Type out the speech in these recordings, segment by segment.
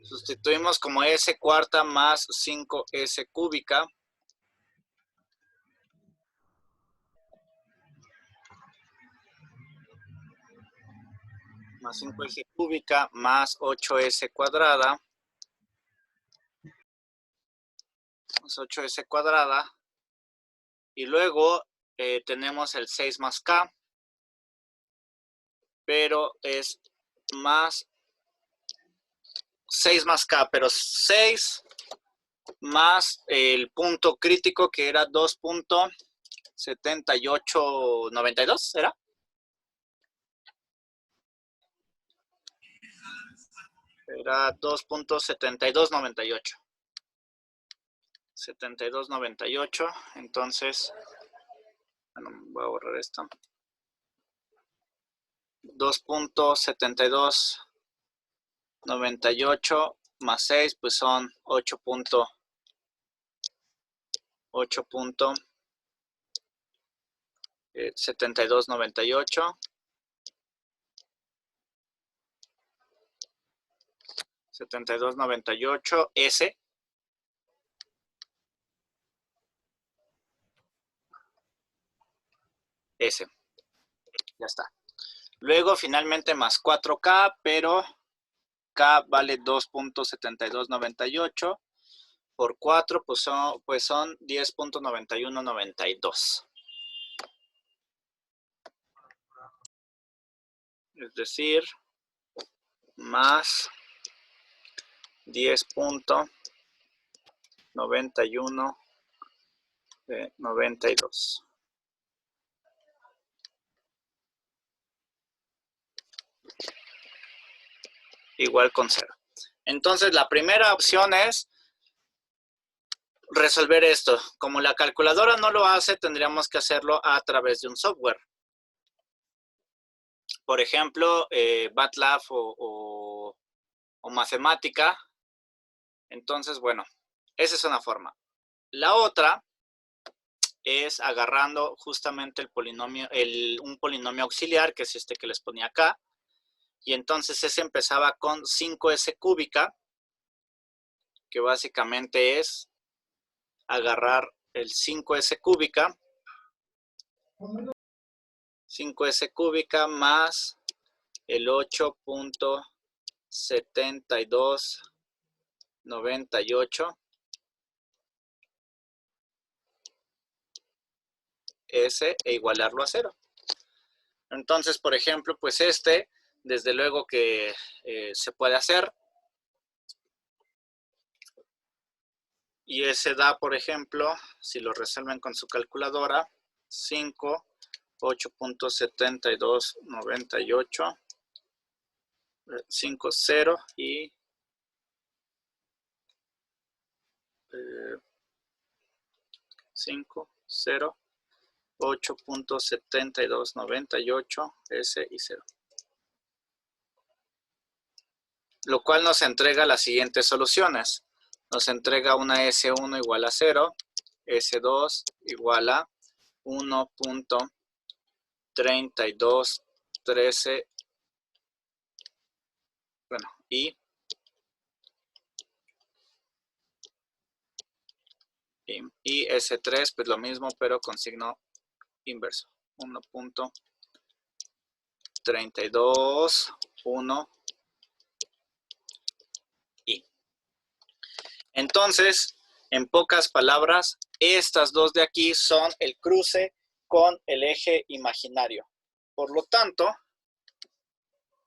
Sustituimos como S cuarta más 5S cúbica. Más 5S cúbica más 8S cuadrada. Más 8S cuadrada. Y luego tenemos el 6 más K. Pero es más 6 más K, pero 6 más el punto crítico que era 2.7892, ¿era? Era 2.7298. 7298, entonces, bueno, voy a borrar esto. 2.7298 más 6, pues son 8.7298. 7298 S. S. Ya está. Luego finalmente más 4K, pero K vale 2.7298 por 4, pues son 10.9192. Es decir, más 10.9192. Igual con 0. Entonces, la primera opción es resolver esto. Como la calculadora no lo hace, tendríamos que hacerlo a través de un software. Por ejemplo, MATLAB o Mathematica. Entonces, bueno, esa es una forma. La otra es agarrando justamente el polinomio, un polinomio auxiliar, que es este que les ponía acá. Y entonces ese empezaba con 5S cúbica, que básicamente es agarrar el 5S cúbica. 5S cúbica más el 8.7298 S e igualarlo a 0. Entonces, por ejemplo, pues desde luego que se puede hacer. Y ese da, por ejemplo, si lo resuelven con su calculadora, 5, 8.7298, 5, 0 y 5, 0, 8.7298, S y 0. Lo cual nos entrega las siguientes soluciones. Nos entrega una S1 igual a 0, S2 igual a 1.3213, bueno, y S3, pues lo mismo, pero con signo inverso. 1.321 y. Entonces, en pocas palabras, estas dos de aquí son el cruce con el eje imaginario. Por lo tanto,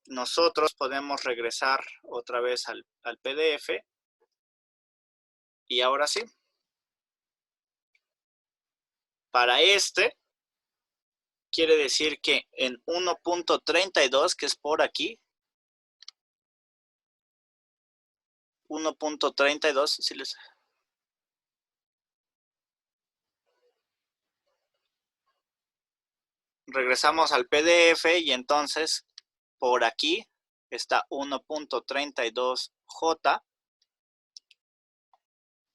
nosotros podemos regresar otra vez al PDF. Y ahora sí. Para quiere decir que en 1.32, que es por aquí, 1.32, si les... Regresamos al PDF y entonces por aquí está 1.32J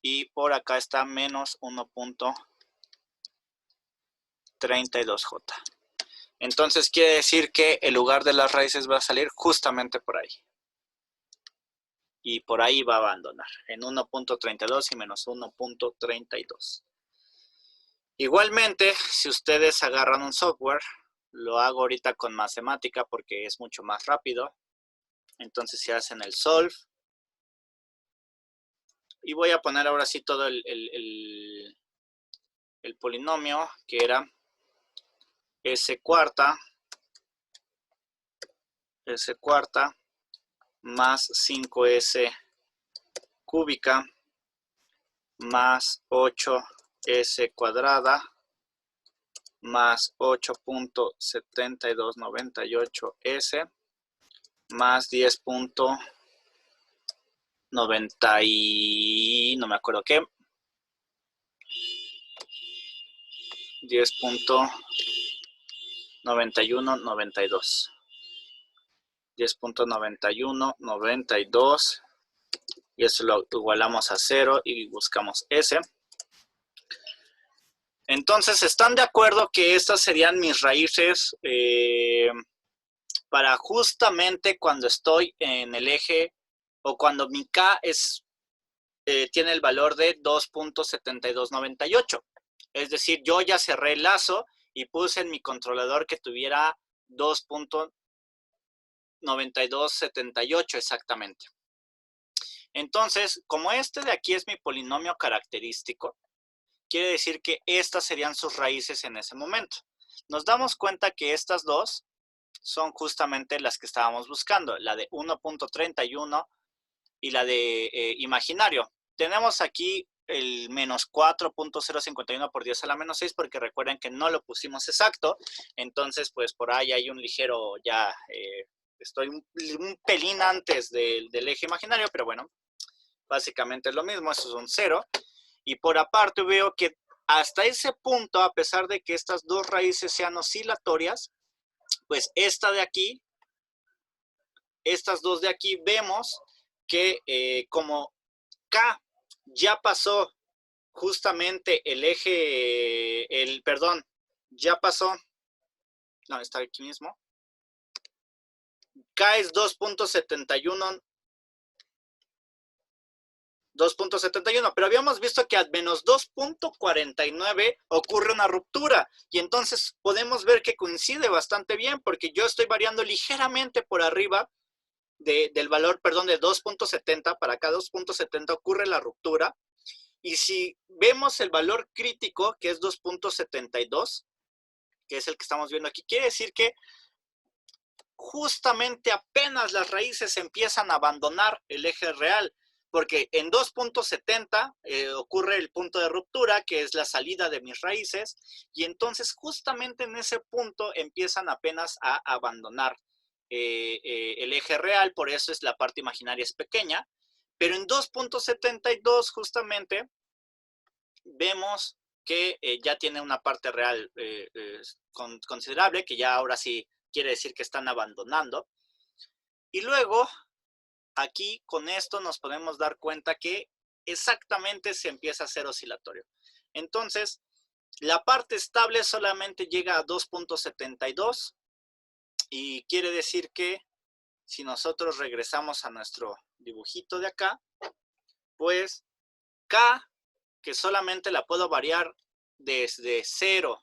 y por acá está menos 1.32J. Entonces quiere decir que el lugar de las raíces va a salir justamente por ahí. y por ahí va a abandonar, en 1.32 y menos 1.32. Igualmente, si ustedes agarran un software, lo hago ahorita con matemática porque es mucho más rápido. Entonces si hacen el solve, y voy a poner ahora sí todo el polinomio, que era s cuarta más 5s cúbica más 8s cuadrada más 8.7298s más 10.90 y no me acuerdo qué, 10.9192, 10.9192, y eso lo igualamos a 0 y buscamos S. Entonces, ¿están de acuerdo que estas serían mis raíces para justamente cuando estoy en el eje o cuando mi K tiene el valor de 2.7298? Es decir, yo ya cerré el lazo y puse en mi controlador que tuviera 2.9278 exactamente. Entonces, como este de aquí es mi polinomio característico, quiere decir que estas serían sus raíces en ese momento. Nos damos cuenta que estas dos son justamente las que estábamos buscando, la de 1.31 y la de imaginario. Tenemos aquí el menos 4.051 por 10 a la menos 6, porque recuerden que no lo pusimos exacto, entonces pues por ahí hay un ligero ya, estoy un pelín antes del eje imaginario, pero bueno, básicamente es lo mismo, eso es un 0, y por aparte veo que hasta ese punto, a pesar de que estas dos raíces sean oscilatorias, pues esta de aquí, estas dos de aquí, vemos que como K ya pasó justamente el eje, ya pasó, no, está aquí mismo, K es 2.71, pero habíamos visto que a menos 2.49 ocurre una ruptura, y entonces podemos ver que coincide bastante bien, porque yo estoy variando ligeramente por arriba del valor, perdón, de 2.70, para acá 2.70 ocurre la ruptura, y si vemos el valor crítico, que es 2.72, que es el que estamos viendo aquí, quiere decir que justamente apenas las raíces empiezan a abandonar el eje real, porque en 2.70 ocurre el punto de ruptura, que es la salida de mis raíces, y entonces justamente en ese punto empiezan apenas a abandonar el eje real, por eso es la parte imaginaria es pequeña, pero en 2.72 justamente vemos que ya tiene una parte real considerable, que ya ahora sí quiere decir que están abandonando. Y luego, aquí con esto nos podemos dar cuenta que exactamente se empieza a hacer oscilatorio. Entonces, la parte estable solamente llega a 2.72 y quiere decir que si nosotros regresamos a nuestro dibujito de acá, pues K, que solamente la puedo variar desde 0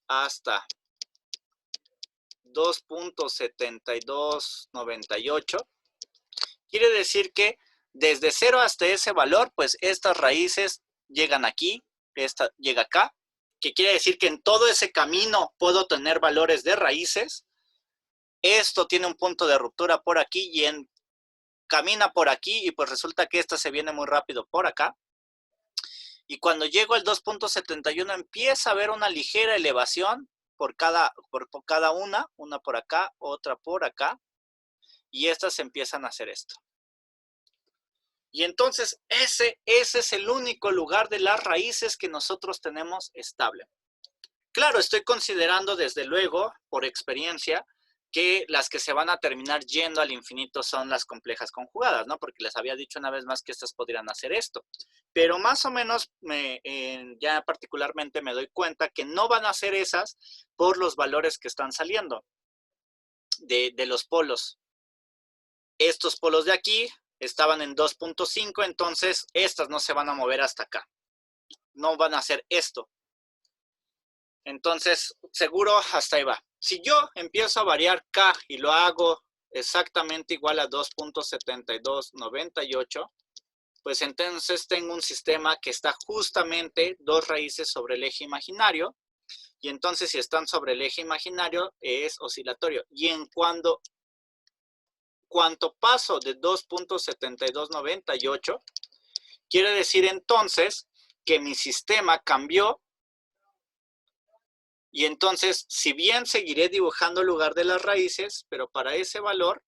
hasta 2.7298, quiere decir que desde 0 hasta ese valor, pues estas raíces llegan aquí, esta llega acá, que quiere decir que en todo ese camino puedo tener valores de raíces. Esto tiene un punto de ruptura por aquí y camina por aquí, y pues resulta que esta se viene muy rápido por acá. Y cuando llego al 2.71 empieza a haber una ligera elevación por cada una por acá, otra por acá, y estas empiezan a hacer esto. Y entonces ese es el único lugar de las raíces que nosotros tenemos estable. Claro, estoy considerando desde luego, por experiencia, que las que se van a terminar yendo al infinito son las complejas conjugadas, ¿no? Porque les había dicho una vez más que estas podrían hacer esto. Pero más o menos, ya particularmente me doy cuenta que no van a hacer esas por los valores que están saliendo de los polos. estos polos de aquí estaban en 2.5, entonces estas no se van a mover hasta acá. No van a hacer esto. Entonces, seguro hasta ahí va. Si yo empiezo a variar K y lo hago exactamente igual a 2.7298, pues entonces tengo un sistema que está justamente dos raíces sobre el eje imaginario, y entonces si están sobre el eje imaginario es oscilatorio. Y en cuanto paso de 2.7298, quiere decir entonces que mi sistema cambió, y entonces si bien seguiré dibujando el lugar de las raíces, pero para ese valor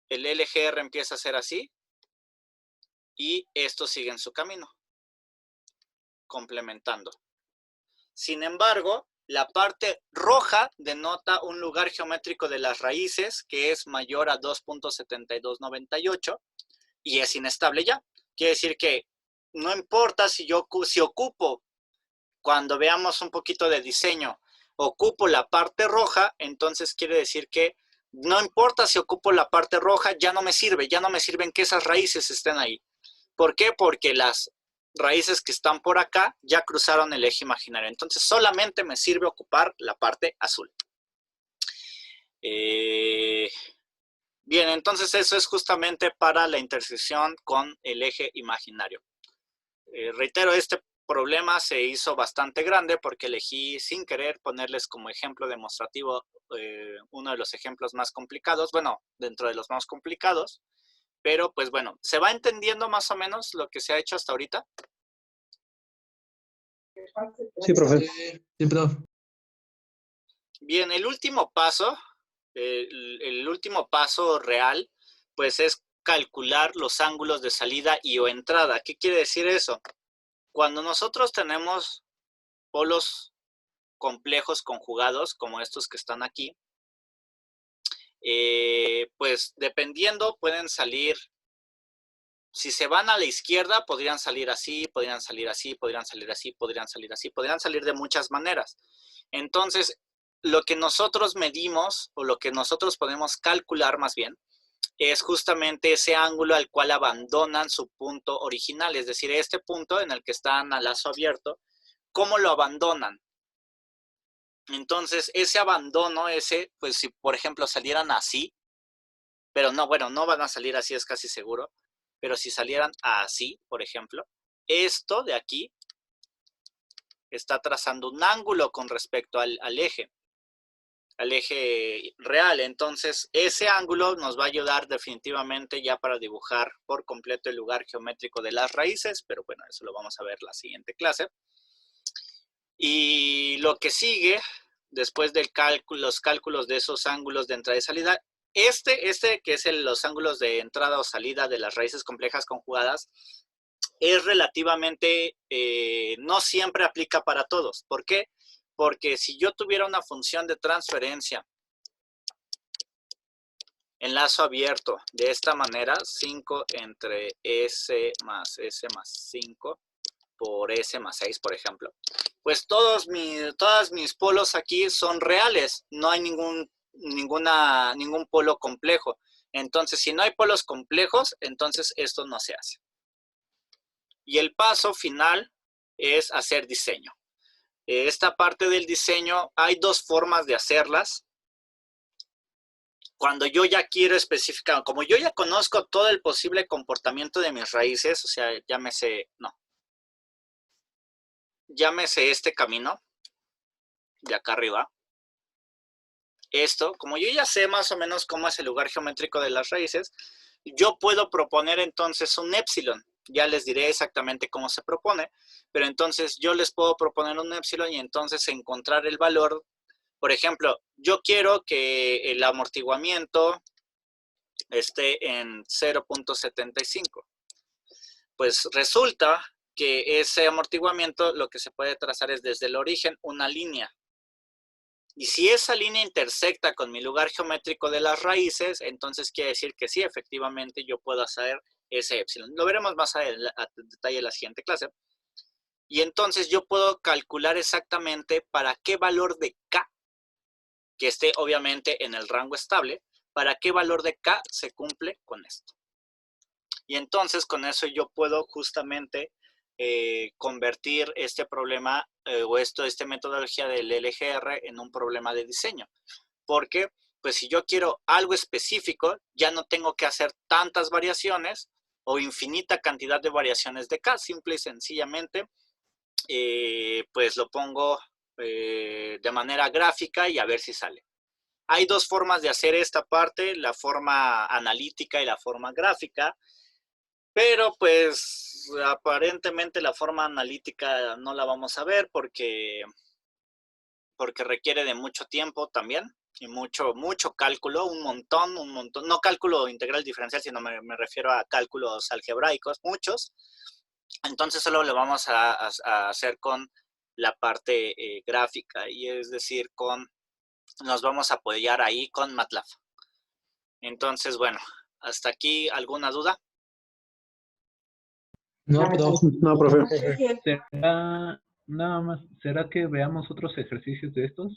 el LGR empieza a ser así, y estos siguen su camino, complementando. Sin embargo, la parte roja denota un lugar geométrico de las raíces que es mayor a 2.7298 y es inestable ya. Quiere decir que no importa si ocupo, cuando veamos un poquito de diseño, ocupo la parte roja, entonces quiere decir que no importa si ocupo la parte roja, ya no me sirven que esas raíces estén ahí. ¿Por qué? Porque las raíces que están por acá ya cruzaron el eje imaginario. Entonces solamente me sirve ocupar la parte azul. Bien, entonces eso es justamente para la intersección con el eje imaginario. Reitero, este problema se hizo bastante grande porque elegí sin querer ponerles como ejemplo demostrativo uno de los ejemplos más complicados, bueno, dentro de los más complicados, pero pues bueno, ¿se va entendiendo más o menos lo que se ha hecho hasta ahorita? Sí, profe. Sí, profe. Bien, el último paso real, pues es calcular los ángulos de salida y o entrada. ¿Qué quiere decir eso? Cuando nosotros tenemos polos complejos conjugados, como estos que están aquí, pues dependiendo pueden salir, si se van a la izquierda, podrían salir así, podrían salir así, podrían salir así, podrían salir así, podrían salir de muchas maneras. Entonces, lo que nosotros medimos, o lo que nosotros podemos calcular más bien, es justamente ese ángulo al cual abandonan su punto original, es decir, este punto en el que están a lazo abierto, ¿cómo lo abandonan? Entonces, ese abandono, pues si por ejemplo salieran así, pero no, bueno, no van a salir así, es casi seguro, pero si salieran así, por ejemplo, esto de aquí está trazando un ángulo con respecto al eje real. Entonces, ese ángulo nos va a ayudar definitivamente ya para dibujar por completo el lugar geométrico de las raíces, pero bueno, eso lo vamos a ver la siguiente clase. Y lo que sigue, después del los cálculos de esos ángulos de entrada y salida, que es los ángulos de entrada o salida de las raíces complejas conjugadas, es relativamente, no siempre aplica para todos. ¿Por qué? Porque si yo tuviera una función de transferencia en lazo abierto de esta manera, 5 entre S más 5 por S más 6, por ejemplo, pues todas mis polos aquí son reales, no hay ningún polo complejo. Entonces, si no hay polos complejos, entonces esto no se hace. Y el paso final es hacer diseño. Esta parte del diseño, hay dos formas de hacerlas. Cuando yo ya quiero especificar, como yo ya conozco todo el posible comportamiento de mis raíces, o sea, llámese este camino de acá arriba. Esto, como yo ya sé más o menos cómo es el lugar geométrico de las raíces, yo puedo proponer entonces un épsilon. Ya les diré exactamente cómo se propone, pero entonces yo les puedo proponer un épsilon y entonces encontrar el valor. Por ejemplo, yo quiero que el amortiguamiento esté en 0.75. Pues resulta que ese amortiguamiento lo que se puede trazar es desde el origen una línea. Y si esa línea intersecta con mi lugar geométrico de las raíces, entonces quiere decir que sí, efectivamente yo puedo hacer ese épsilon. Lo veremos más a detalle en la siguiente clase. Y entonces yo puedo calcular exactamente para qué valor de K, que esté obviamente en el rango estable, para qué valor de K se cumple con esto. Y entonces con eso yo puedo justamente convertir este problema esta metodología del LGR en un problema de diseño. Porque pues si yo quiero algo específico, ya no tengo que hacer tantas variaciones o infinita cantidad de variaciones de K. Simple y sencillamente pues lo pongo de manera gráfica y a ver si sale. Hay dos formas de hacer esta parte, la forma analítica y la forma gráfica, pero pues aparentemente la forma analítica no la vamos a ver porque requiere de mucho tiempo también y mucho cálculo, un montón, no cálculo integral diferencial, sino me refiero a cálculos algebraicos, muchos. Entonces solo lo vamos a hacer con la parte gráfica, y es decir, nos vamos a apoyar ahí con MATLAB. Entonces, bueno, hasta aquí, ¿alguna duda? No, profe. ¿Será, nada más, será que veamos otros ejercicios de estos,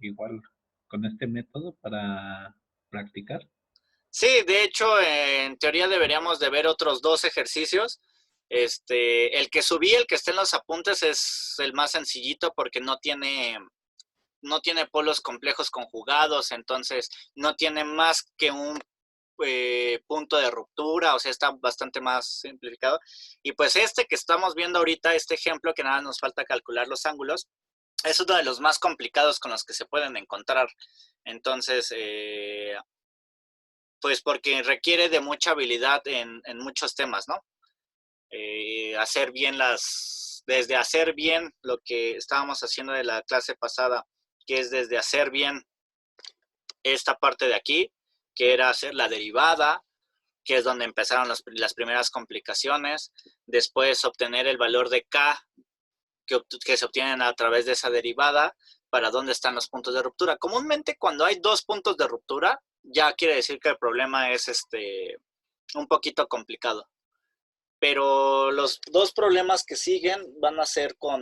igual con este método para practicar? Sí, de hecho, en teoría deberíamos de ver otros 2 ejercicios. El que subí, el que está en los apuntes, es el más sencillito porque no tiene polos complejos conjugados, entonces no tiene más que un punto de ruptura, o sea, está bastante más simplificado. Y pues este que estamos viendo ahorita, este ejemplo, que nada nos falta calcular los ángulos, es uno de los más complicados con los que se pueden encontrar. Entonces, pues porque requiere de mucha habilidad en muchos temas, ¿no? Desde hacer bien lo que estábamos haciendo de la clase pasada, que es desde hacer bien esta parte de aquí, que era hacer la derivada, que es donde empezaron las primeras complicaciones, después obtener el valor de K que se obtienen a través de esa derivada, para dónde están los puntos de ruptura. Comúnmente cuando hay 2 puntos de ruptura, ya quiere decir que el problema es un poquito complicado. Pero los 2 problemas que siguen van a ser con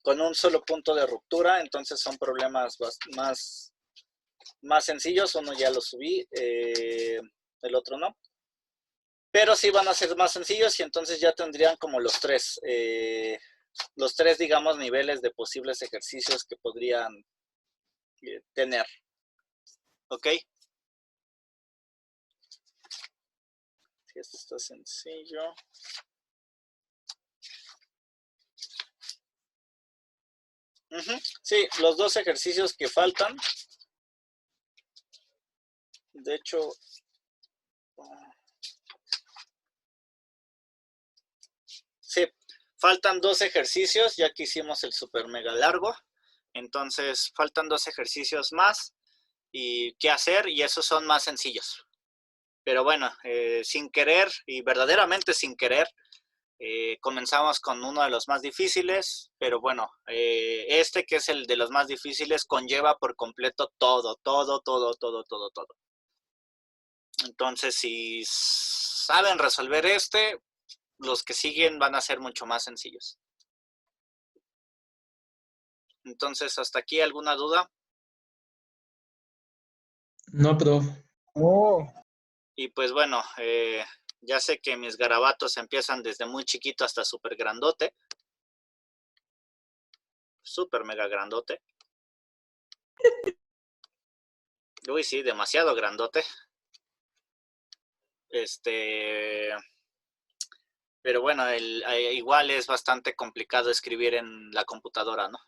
un solo punto de ruptura, entonces son problemas más sencillos. Uno ya lo subí, el otro no. Pero sí van a ser más sencillos y entonces ya tendrían como los tres, digamos, niveles de posibles ejercicios que podrían tener. ¿Ok? Sí, esto está sencillo. Sí, los 2 ejercicios que faltan. De hecho, sí, faltan 2 ejercicios, ya que hicimos el super mega largo. Entonces, faltan 2 ejercicios más y qué hacer, y esos son más sencillos. Pero bueno, sin querer y verdaderamente sin querer, comenzamos con uno de los más difíciles, pero bueno, que es el de los más difíciles conlleva por completo todo. Entonces, si saben resolver los que siguen van a ser mucho más sencillos. Entonces, ¿hasta aquí alguna duda? No, profe. Oh, Y pues bueno, ya sé que mis garabatos empiezan desde muy chiquito hasta súper grandote. Súper mega grandote. Uy, sí, demasiado grandote. Pero bueno, igual es bastante complicado escribir en la computadora, ¿no?